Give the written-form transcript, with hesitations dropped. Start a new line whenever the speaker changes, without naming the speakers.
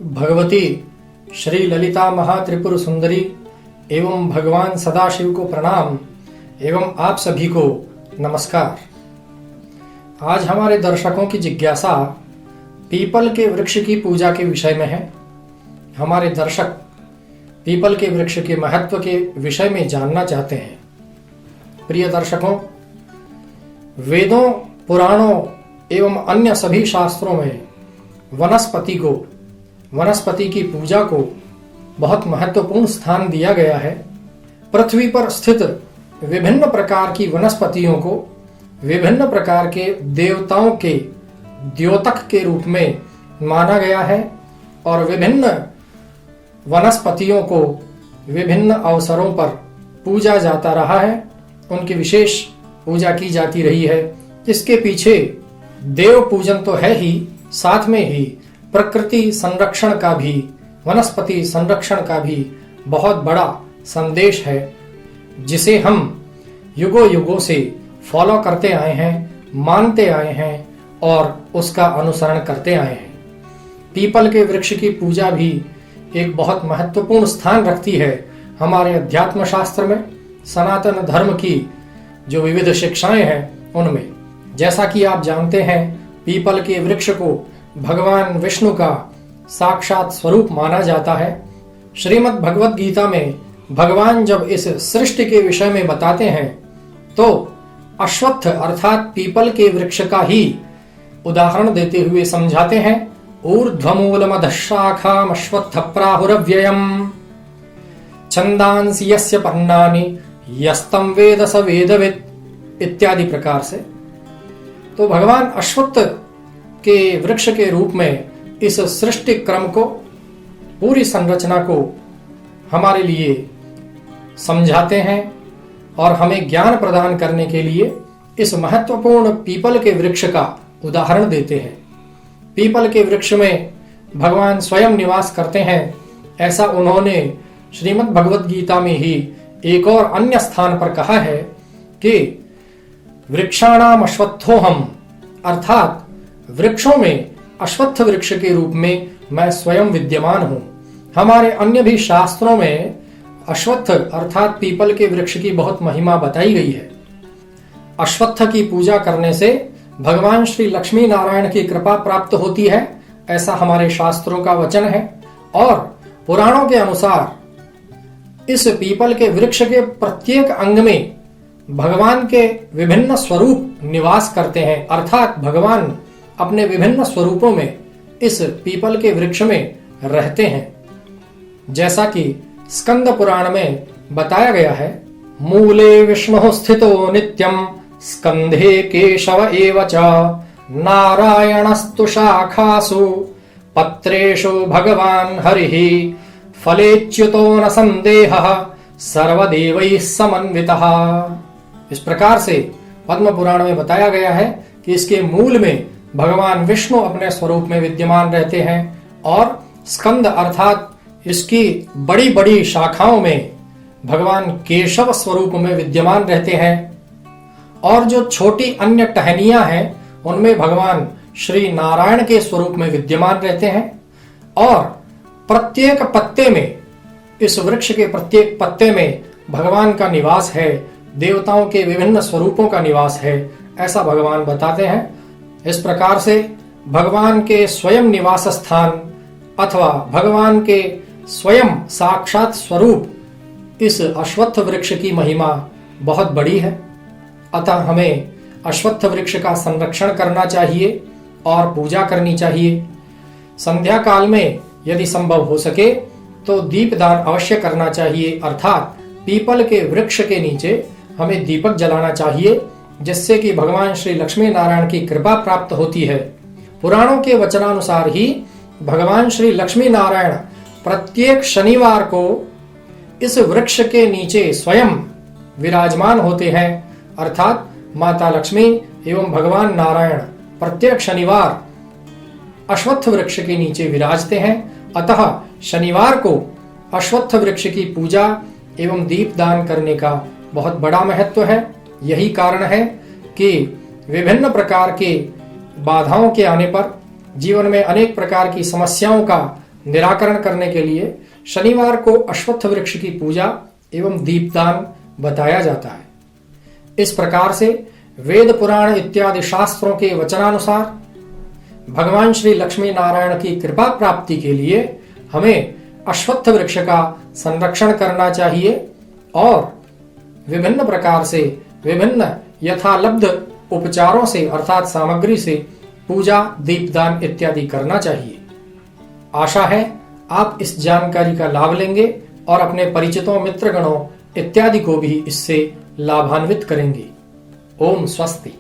भगवती श्री ललिता महात्रिपुर सुंदरी एवं भगवान सदाशिव को प्रणाम एवं आप सभी को नमस्कार। आज हमारे दर्शकों की जिज्ञासा पीपल के वृक्ष की पूजा के विषय में है। हमारे दर्शक पीपल के वृक्ष के महत्व के विषय में जानना चाहते हैं। प्रिय दर्शकों, वेदों, पुराणों एवं अन्य सभी शास्त्रों में वनस्पति की पूजा को बहुत महत्वपूर्ण स्थान दिया गया है। पृथ्वी पर स्थित विभिन्न प्रकार की वनस्पतियों को विभिन्न प्रकार के देवताओं के द्योतक के रूप में माना गया है और विभिन्न वनस्पतियों को विभिन्न अवसरों पर पूजा जाता रहा है, उनकी विशेष पूजा की जाती रही है। इसके पीछे देव पूजन तो है ही, साथ में ही प्रकृति संरक्षण का भी, वनस्पति संरक्षण का भी बहुत बड़ा संदेश है, जिसे हम युगों युगों से फॉलो करते आए हैं, मानते आए हैं और उसका अनुसरण करते आए हैं। पीपल के वृक्ष की पूजा भी एक बहुत महत्वपूर्ण स्थान रखती है हमारे अध्यात्म शास्त्र में, सनातन धर्म की जो विविध शिक्षाएं हैं उनमें। जैसा कि आप जानते हैं, पीपल के वृक्ष को भगवान विष्णु का साक्षात स्वरूप माना जाता है। श्रीमद् भगवत गीता में भगवान जब इस सृष्टि के विषय में बताते हैं तो अश्वत्थ अर्थात पीपल के वृक्ष का ही उदाहरण देते हुए समझाते हैं। ऊर्ध्वमूलमधशाखाम अश्वत्थ प्राहुरव्ययम् छंदांसि यस्य पर्णानि यस्तं वेद स वेदवित् इत्यादि प्रकार से। तो भगवान अश्वत्थ के वृक्ष के रूप में इस सृष्टि क्रम को, पूरी संरचना को हमारे लिए समझाते हैं और हमें ज्ञान प्रदान करने के लिए इस महत्वपूर्ण पीपल के वृक्ष का उदाहरण देते हैं। पीपल के वृक्ष में भगवान स्वयं निवास करते हैं, ऐसा उन्होंने श्रीमद् भगवत गीता में ही एक और अन्य स्थान पर कहा है कि वृक्षाणाम अश्वत्थोहम, अर्थात वृक्षों में अश्वत्थ वृक्ष के रूप में मैं स्वयं विद्यमान हूं। हमारे अन्य भी शास्त्रों में अश्वत्थ अर्थात पीपल के वृक्ष की बहुत महिमा बताई गई है। अश्वत्थ की पूजा करने से भगवान श्री लक्ष्मी नारायण की कृपा प्राप्त होती है, ऐसा हमारे शास्त्रों का वचन है। और पुराणों के अनुसार इस पीपल के वृक्ष के प्रत्येक अंग में भगवान के विभिन्न स्वरूप निवास करते हैं, अर्थात भगवान अपने विभिन्न स्वरूपों में इस पीपल के वृक्ष में रहते हैं। जैसा कि स्कंद पुराण में बताया गया है, मूले विष्णु स्थितो नित्यम स्कंधे केशव एव च नारायणस्तु शाखासु पत्रेषु भगवान हरिः फलेच्युतो न संदेहः सर्वदेवैः समन्वितः। इस प्रकार से पद्म पुराण में बताया गया है कि इसके मूल में भगवान विष्णु अपने स्वरूप में विद्यमान रहते हैं और स्कंद अर्थात इसकी बड़ी बड़ी शाखाओं में भगवान केशव स्वरूप में विद्यमान रहते हैं और जो छोटी अन्य टहनियां हैं उनमें भगवान श्री नारायण के स्वरूप में विद्यमान रहते हैं। और प्रत्येक पत्ते में, इस वृक्ष के प्रत्येक पत्ते में भगवान का निवास है, देवताओं के विभिन्न स्वरूपों का निवास है, ऐसा भगवान बताते हैं। इस प्रकार से भगवान के स्वयं निवास स्थान अथवा भगवान के स्वयं साक्षात स्वरूप इस अश्वत्थ वृक्ष की महिमा बहुत बड़ी है। अतः हमें अश्वत्थ वृक्ष का संरक्षण करना चाहिए और पूजा करनी चाहिए। संध्या काल में यदि संभव हो सके तो दीपदान अवश्य करना चाहिए, अर्थात पीपल के वृक्ष के नीचे हमें दीपक जलाना चाहिए, जिससे कि भगवान श्री लक्ष्मी नारायण की कृपा प्राप्त होती है। पुराणों के वचनानुसार ही भगवान श्री लक्ष्मी नारायण प्रत्येक शनिवार को इस वृक्ष के नीचे स्वयं विराजमान होते हैं, अर्थात माता लक्ष्मी एवं भगवान नारायण प्रत्येक शनिवार अश्वत्थ वृक्ष के नीचे विराजते हैं। अतः शनिवार को अश्वत्थ वृक्ष की पूजा एवं दीपदान करने का बहुत बड़ा महत्व है। यही कारण है कि विभिन्न प्रकार के बाधाओं के आने पर, जीवन में अनेक प्रकार की समस्याओं का निराकरण करने के लिए शनिवार को अश्वत्थ वृक्ष की पूजा एवं दीपदान बताया जाता है। इस प्रकार से वेद पुराण इत्यादि शास्त्रों के वचनानुसार भगवान श्री लक्ष्मी नारायण की कृपा प्राप्ति के लिए हमें अश्वत्थ वृक्ष का संरक्षण करना चाहिए और विभिन्न प्रकार से विभिन्न यथालब्ध उपचारों से अर्थात सामग्री से पूजा दीपदान इत्यादि करना चाहिए। आशा है आप इस जानकारी का लाभ लेंगे और अपने परिचितों मित्रगणों इत्यादि को भी इससे लाभान्वित करेंगे। ओम स्वस्ति।